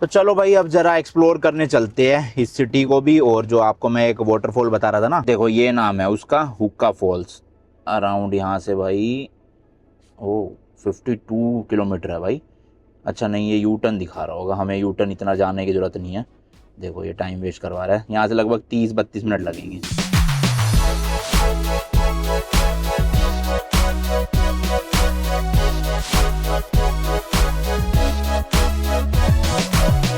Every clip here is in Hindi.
तो चलो भाई अब जरा एक्सप्लोर करने चलते हैं इस सिटी को भी। और जो आपको मैं एक वाटरफॉल बता रहा था ना, देखो ये नाम है उसका, हुक्का फॉल्स। अराउंड यहाँ से भाई ओ 52 किलोमीटर है भाई। अच्छा नहीं, ये यू टर्न दिखा रहा होगा, हमें यू टर्न इतना जाने की ज़रूरत नहीं है। देखो ये टाइम वेस्ट करवा रहा है, यहाँ से लगभग 30-32 मिनट लगेंगे।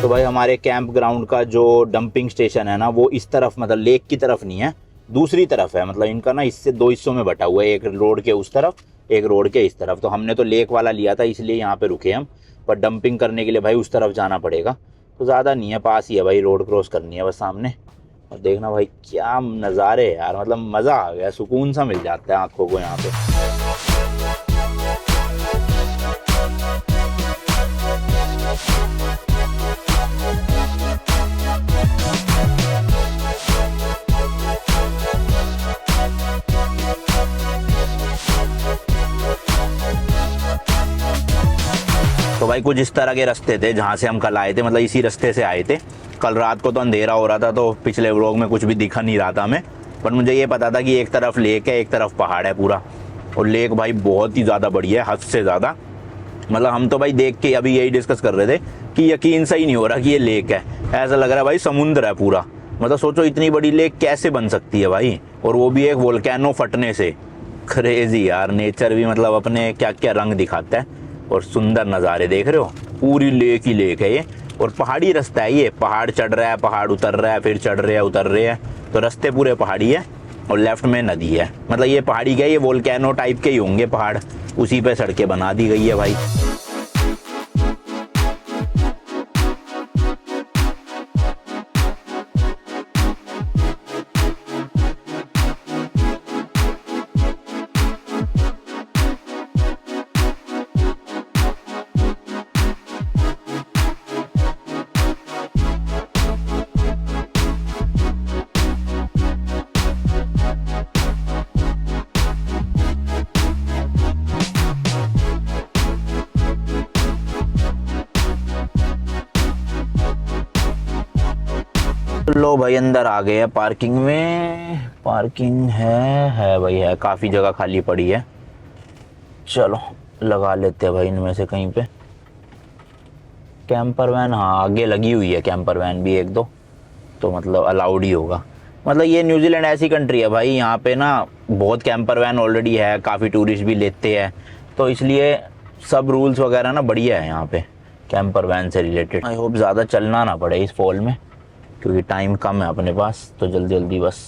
तो भाई हमारे कैंप ग्राउंड का जो डंपिंग स्टेशन है ना, वो इस तरफ मतलब लेक की तरफ नहीं है, दूसरी तरफ है। मतलब इनका ना इससे दो हिस्सों में बटा हुआ है, एक रोड के उस तरफ, एक रोड के इस तरफ। तो हमने तो लेक वाला लिया था इसलिए यहाँ पे रुके हम, पर डंपिंग करने के लिए भाई उस तरफ जाना पड़ेगा। तो ज़्यादा नहीं है, पास ही है भाई, रोड क्रॉस करनी है बस सामने। और देखना भाई क्या नज़ारे है यार, मतलब मज़ा आ गया, सुकून सा मिल जाता है आँखों को यहाँ पे। तो भाई कुछ इस तरह के रास्ते थे जहाँ से हम कल आए थे, मतलब इसी रास्ते से आए थे। कल रात को तो अंधेरा हो रहा था, तो पिछले व्लॉग में कुछ भी दिखा नहीं रहा था हमें, पर मुझे ये पता था कि एक तरफ लेक है, एक तरफ पहाड़ है पूरा। और लेक भाई बहुत ही ज़्यादा बड़ी है, हद से ज़्यादा। मतलब हम तो भाई देख के अभी यही डिस्कस कर रहे थे कि यकीन सही नहीं हो रहा कि ये लेक है, ऐसा लग रहा है भाई समुद्र है पूरा। मतलब सोचो इतनी बड़ी लेक कैसे बन सकती है भाई, और वो भी एक वोल्केनो फटने से। क्रेजी यार, नेचर भी मतलब अपने क्या क्या रंग दिखाता है। और सुंदर नज़ारे देख रहे हो, पूरी लेक ही लेक है ये। और पहाड़ी रास्ता है ये, पहाड़ चढ़ रहा है, पहाड़ उतर रहा है, फिर चढ़ रहे हैं, उतर रहे हैं, तो रास्ते पूरे पहाड़ी है। और लेफ्ट में नदी है, मतलब ये पहाड़ी क्या है, ये वोल्केनो टाइप के ही होंगे पहाड़, उसी पे सड़कें बना दी गई है भाई। लो भाई अंदर आ गए हैं पार्किंग में। पार्किंग है भाई, है, काफ़ी जगह खाली पड़ी है। चलो लगा लेते हैं भाई इनमें से कहीं पे। कैंपर वैन, हाँ आगे लगी हुई है कैंपर वैन भी एक दो, तो मतलब अलाउड ही होगा। मतलब ये न्यूजीलैंड ऐसी कंट्री है भाई, यहाँ पे ना बहुत कैंपर वैन ऑलरेडी है, काफ़ी टूरिस्ट भी लेते हैं, तो इसलिए सब रूल्स वगैरह ना बढ़िया है यहाँ पे कैंपर वैन से रिलेटेड। आई होप ज़्यादा चलना ना पड़े इस फॉल में, क्योंकि टाइम कम है अपने पास, तो जल्दी जल्दी बस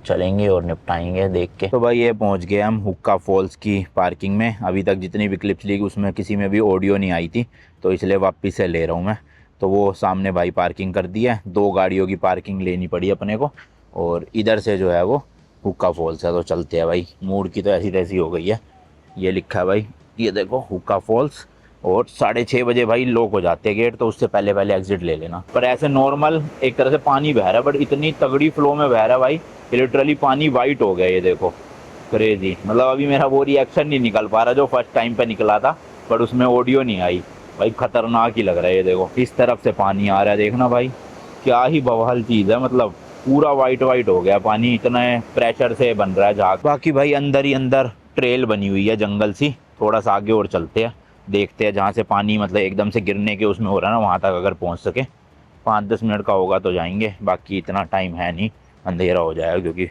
चलेंगे और निपटाएंगे देख के। तो भाई ये पहुंच गए हम हुक्का फॉल्स की पार्किंग में। अभी तक जितनी भी क्लिप्स ली उसमें किसी में भी ऑडियो नहीं आई थी, तो इसलिए वापस से ले रहा हूँ मैं। तो वो सामने भाई पार्किंग कर दी है, 2 गाड़ियों की पार्किंग लेनी पड़ी अपने को। और इधर से जो है वो हुक्का फॉल्स है, तो चलते हैं भाई। मूड की तो ऐसी तैसी हो गई है। ये लिखा है भाई, ये देखो हुक्का फॉल्स, और 6:30 बजे भाई लॉक हो जाते हैं गेट, तो उससे पहले पहले एग्जिट ले लेना। पर ऐसे नॉर्मल एक तरह से पानी बह रहा है, बट इतनी तगड़ी फ्लो में बह रहा है भाई, लिटरली पानी वाइट हो गया ये देखो, क्रेजी। मतलब अभी मेरा वो रिएक्शन नहीं निकल पा रहा जो फर्स्ट टाइम पे निकला था, बट उसमें ऑडियो नहीं आई भाई, खतरनाक ही लग रहा है ये देखो। इस तरफ से पानी आ रहा है, देखना भाई क्या ही बवाल चीज़ है। मतलब पूरा वाइट वाइट हो गया पानी, इतना प्रेशर से बन रहा है झाग। बाकी भाई अंदर ही अंदर ट्रेल बनी हुई है जंगल सी, थोड़ा सा आगे और चलते हैं, देखते हैं जहाँ से पानी मतलब एकदम से गिरने के उसमें हो रहा है ना, वहाँ तक अगर पहुँच सके। 5-10 मिनट का होगा तो जाएंगे, बाकी इतना टाइम है नहीं, अंधेरा हो जाएगा। क्योंकि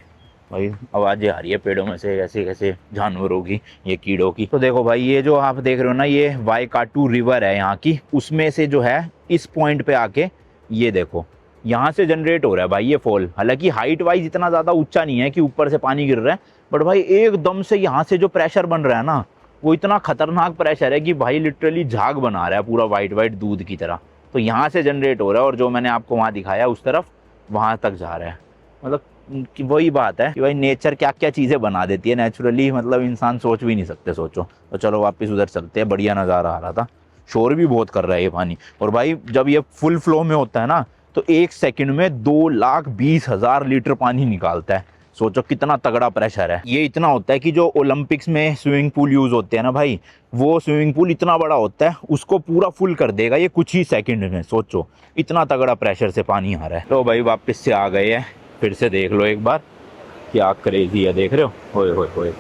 भाई आवाज़ें आ रही है पेड़ों में से कैसे कैसे जानवरों की, ये कीड़ों की। तो देखो भाई ये जो आप देख रहे हो ना, ये वाईकाटू रिवर है यहाँ की, उसमें से जो है इस पॉइंट पे आके ये देखो यहाँ से जनरेट हो रहा है भाई ये फॉल। हालांकि हाइट वाइज इतना ज़्यादा ऊंचा नहीं है कि ऊपर से पानी गिर रहा है, बट भाई एकदम से यहाँ से जो प्रेशर बन रहा है ना, वो इतना खतरनाक प्रेशर है कि भाई लिटरली झाग बना रहा है पूरा वाइट वाइट दूध की तरह। तो यहाँ से जनरेट हो रहा है, और जो मैंने आपको वहाँ दिखाया उस तरफ, वहाँ तक जा रहा है। मतलब कि वही बात है कि भाई नेचर क्या क्या चीज़ें बना देती है नेचुरली, मतलब इंसान सोच भी नहीं सकते, सोचो। तो चलो वापस उधर चलते हैं, बढ़िया नज़ारा आ रहा था। शोर भी बहुत कर रहा है ये पानी, और भाई जब ये फुल फ्लो में होता है ना, तो 1 सेकंड में 2,20,000 लीटर पानी निकालता है। सोचो कितना तगड़ा प्रेशर है। ये इतना होता है कि जो ओलंपिक्स में स्विमिंग पूल यूज होते हैं ना भाई, वो स्विमिंग पूल इतना बड़ा होता है, उसको पूरा फुल कर देगा ये कुछ ही सेकंड में। सोचो इतना तगड़ा प्रेशर से पानी आ रहा है। तो भाई वापस से आ गए हैं, फिर से देख लो एक बार क्या क्रेजी है, देख रहे हो, होए होए होए।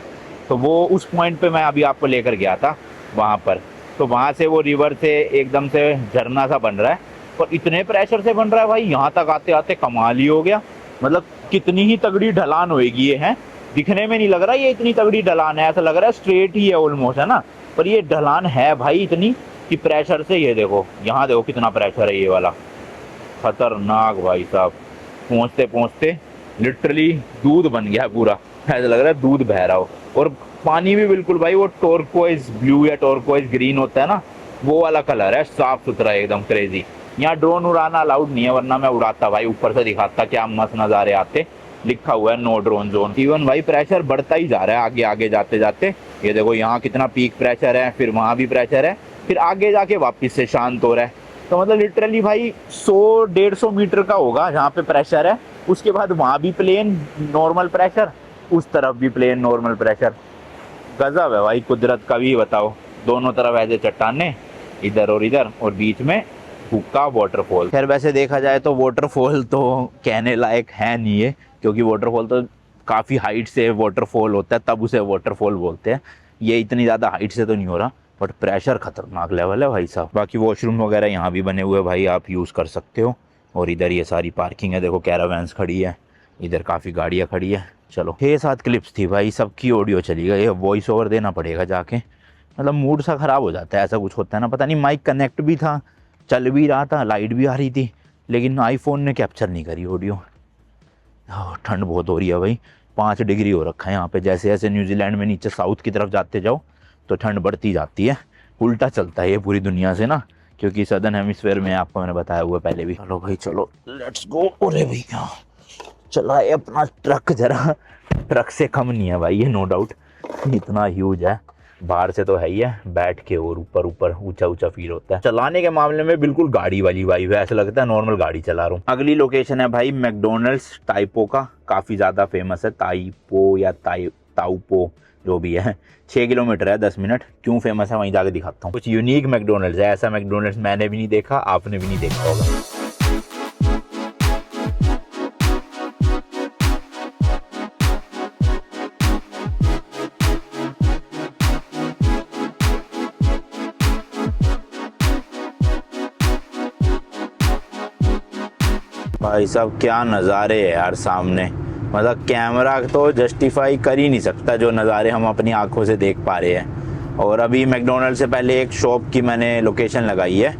तो वो उस पॉइंट पे मैं अभी आपको लेकर गया था वहाँ पर, तो वहाँ से वो रिवर से एकदम से झरना सा बन रहा है, और इतने प्रेशर से बन रहा है भाई, यहाँ तक आते आते कमाल ही हो गया। मतलब कितनी ही तगड़ी ढलान होएगी ये, है दिखने में नहीं लग रहा ये इतनी तगड़ी ढलान है, ऐसा लग रहा है स्ट्रेट ही है ऑलमोस्ट, है ना, पर ये ढलान है भाई इतनी कि प्रेशर से, ये देखो यहाँ देखो कितना प्रेशर है ये वाला, खतरनाक भाई साहब। पहुँचते पहुँचते लिटरली दूध बन गया पूरा, ऐसा लग रहा है दूध बह रहा हो। और पानी भी बिल्कुल भाई वो टोरकोइज ब्लू या टोरकोइज ग्रीन होता है ना, वो वाला कलर है, साफ सुथरा एकदम क्रेजी। यहाँ ड्रोन उड़ाना अलाउड नहीं है, वरना मैं उड़ाता भाई, ऊपर से दिखाता क्या मस्त नज़ारे आते। लिखा हुआ है नो ड्रोन जोन। इवन भाई प्रेशर बढ़ता ही जा रहा है आगे आगे जाते जाते। ये देखो यहाँ कितना पीक प्रेशर है, फिर वहाँ भी प्रेशर है, फिर आगे जाके वापस से शांत हो रहा है। तो मतलब लिटरली भाई 100-150 मीटर का होगा जहाँ पे प्रेशर है, उसके बाद वहाँ भी प्लेन नॉर्मल प्रेशर, उस तरफ भी प्लेन नॉर्मल प्रेशर। गजब है भाई कुदरत का भी, बताओ। दोनों तरफ ऐसे चट्टाने, इधर और इधर, और बीच में हुक्का वाटरफॉल। खैर वैसे देखा जाए तो वाटरफॉल तो कहने लायक है नहीं है, क्योंकि वाटरफॉल तो काफ़ी हाइट से वाटरफॉल होता है, तब उसे वाटरफॉल बोलते हैं। ये इतनी ज़्यादा हाइट से तो नहीं हो रहा, बट प्रेशर खतरनाक लेवल है भाई साहब। बाकी वॉशरूम वगैरह यहाँ भी बने हुए भाई, आप यूज़ कर सकते हो। और इधर ये सारी पार्किंग है, देखो कैरावैन्स खड़ी है, इधर काफ़ी गाड़ियाँ खड़ी है। चलो 6-7 क्लिप्स थी भाई, सबकी ऑडियो चली गई, वॉइस ओवर देना पड़ेगा जाके। मतलब मूड सा ख़राब हो जाता है, ऐसा कुछ होता है ना, पता नहीं माइक कनेक्ट भी था, चल भी रहा था, लाइट भी आ रही थी, लेकिन आईफोन ने कैप्चर नहीं करी ऑडियो। ठंड बहुत हो रही है भाई, 5 डिग्री हो रखा है यहाँ पे। जैसे जैसे न्यूजीलैंड में नीचे साउथ की तरफ जाते जाओ तो ठंड बढ़ती जाती है, उल्टा चलता है ये पूरी दुनिया से ना, क्योंकि सदर्न हेमिस्फीयर में आपको मैंने बताया हुआ पहले भी। चलो भाई चलो लेट्स गो। अरे भैया चलाए अपना ट्रक, जरा ट्रक से कम नहीं है भाई ये, नो डाउट, इतना ह्यूज है, बाहर से तो है ही है, बैठ के और ऊपर ऊपर ऊंचा ऊंचा फील होता है। चलाने के मामले में बिल्कुल गाड़ी वाली वाइब है, ऐसा लगता है नॉर्मल गाड़ी चला रहा हूँ। अगली लोकेशन है भाई मैकडोनल्ड्स टाइपो का, काफ़ी ज़्यादा फेमस है, ताइपो या ताउपो जो भी है। 6 किलोमीटर है, 10 मिनट। क्यों फेमस है वहीं जाके दिखाता हूँ। कुछ यूनिक मैकडोनल्ड्स है, ऐसा मैकडोनल्ड्स मैंने भी नहीं देखा, आपने भी नहीं देखा होगा। भाई साहब क्या नज़ारे है यार सामने, मतलब कैमरा तो जस्टिफाई कर ही नहीं सकता जो नज़ारे हम अपनी आंखों से देख पा रहे हैं। और अभी मैकडोनल्ड से पहले एक शॉप की मैंने लोकेशन लगाई है,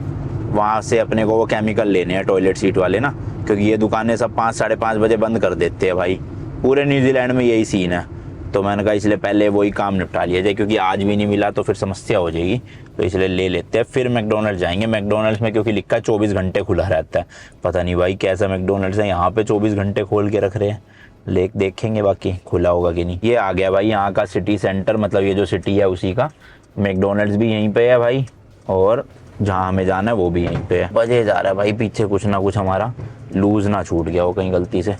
वहाँ से अपने को वो केमिकल लेने हैं, टॉयलेट सीट वाले ना, क्योंकि ये दुकानें सब 5-5:30 बजे बंद कर देते हैं भाई, पूरे न्यूजीलैंड में यही सीन है। तो मैंने कहा इसलिए पहले वही काम निपटा लिया जाए, क्योंकि आज भी नहीं मिला तो फिर समस्या हो जाएगी, तो इसलिए ले लेते हैं, फिर मैकडोनल्ड जाएंगे। मैकडोनल्ड्स में क्योंकि लिखा है 24 घंटे खुला रहता है, पता नहीं भाई कैसा मैकडोनल्ड्स है यहाँ पे 24 घंटे खोल के रख रहे हैं, देखेंगे बाकी खुला होगा कि नहीं। ये आ गया भाई यहाँ का सिटी सेंटर, मतलब ये जो सिटी है उसी का, मैकडोनल्ड्स भी यहीं पे है भाई, और जहाँ हमें जाना है वो भी यहीं पे है। बजे जा रहा है भाई पीछे कुछ ना कुछ, हमारा लूज ना छूट गया हो कहीं गलती से।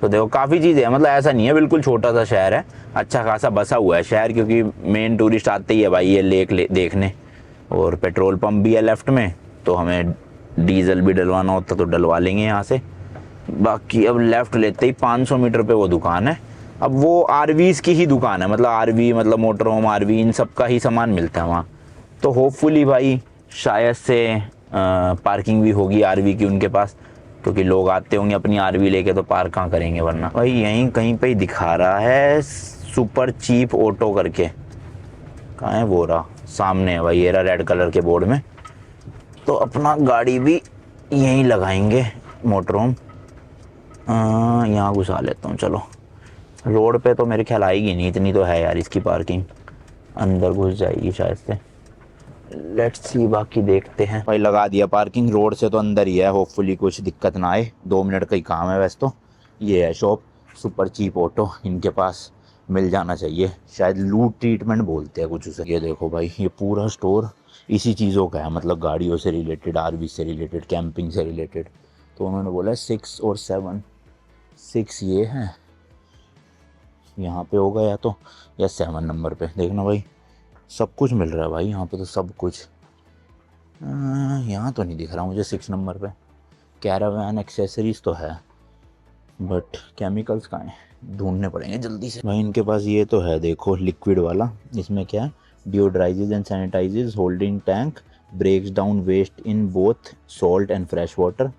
तो देखो काफ़ी चीज़ें हैं, मतलब ऐसा नहीं है बिल्कुल छोटा सा शहर है, अच्छा खासा बसा हुआ है शहर, क्योंकि मेन टूरिस्ट आते ही है भाई ये लेक देखने। और पेट्रोल पंप भी है लेफ्ट में, तो हमें डीजल भी डलवाना होता तो डलवा लेंगे यहाँ से। बाकी अब लेफ़्ट लेते ही 500 मीटर पे वो दुकान है। अब वो आरवीज़ की ही दुकान है, मतलब आरवी मतलब मोटर होम आरवी इन सब का ही सामान मिलता है वहाँ। तो होपफुली भाई शायद से पार्किंग भी होगी आरवी की उनके पास, क्योंकि लोग आते होंगे अपनी आरवी लेके, तो पार्क कहाँ करेंगे वरना। भाई यहीं कहीं पे ही दिखा रहा है सुपर चीप ऑटो करके, कहाँ है वो रहा सामने है भाई, ये रहा रेड कलर के बोर्ड में। तो अपना गाड़ी भी यहीं लगाएंगे मोटर होम, यहाँ घुसा लेता हूँ। चलो रोड पे तो मेरे ख्याल आएगी नहीं, इतनी तो है यार इसकी पार्किंग, अंदर घुस जाएगी शायद से। लेट्स सी, बाकी देखते हैं। भाई लगा दिया पार्किंग, रोड से तो अंदर ही है, होपफुली कुछ दिक्कत ना आए, 2 मिनट का ही काम है वैसे तो। ये है शॉप सुपर चीप ऑटो, इनके पास मिल जाना चाहिए, शायद लूट ट्रीटमेंट बोलते हैं कुछ उसे। ये देखो भाई ये पूरा स्टोर इसी चीज़ों का है, मतलब गाड़ियों से रिलेटेड, आरवी से रिलेटेड, कैंपिंग से रिलेटेड। तो उन्होंने बोला 6 और 7, 6 ये हैं यहाँ पे होगा या 7 नंबर पे। देखना भाई सब कुछ मिल रहा है भाई यहाँ पे तो सब कुछ। यहाँ तो नहीं दिख रहा मुझे 6 नंबर पे। कैरावैन एक्सेसरीज तो है बट केमिकल्स कहाँ हैं, ढूंढने पड़ेंगे जल्दी से। भाई इनके पास ये तो है देखो लिक्विड वाला। इसमें क्या है, deodorises and sanitises holding tank, breaks down waste in both salt and fresh water,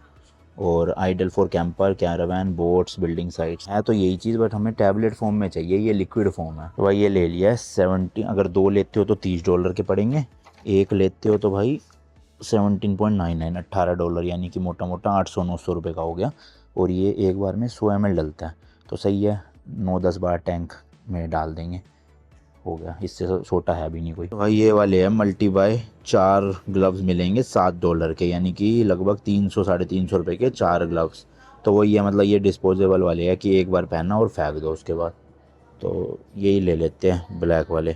और ideal for camper, caravan, boats, building sites है। तो यही चीज़ बट हमें टैबलेट फॉर्म में चाहिए, ये लिक्विड फॉर्म है। तो भाई ये ले लिया है 70। अगर 2 लेते हो तो $30 के पड़ेंगे, एक लेते हो तो भाई 17.99 $18, यानी कि मोटा मोटा 800-900 रुपये का हो गया। और ये एक बार में 100 ml डलता है तो सही है, 9-10 बार टैंक में डाल देंगे, हो गया। इससे छोटा है भी नहीं कोई। तो भाई ये वाले है मल्टी बाय, 4 ग्लव्स मिलेंगे $7 के, यानी कि लगभग 300-350 रुपये के 4 ग्लव्स। तो वही है, मतलब ये डिस्पोजेबल वाले है कि एक बार पहना और फेंक दो उसके बाद। तो यही ले लेते हैं ब्लैक वाले।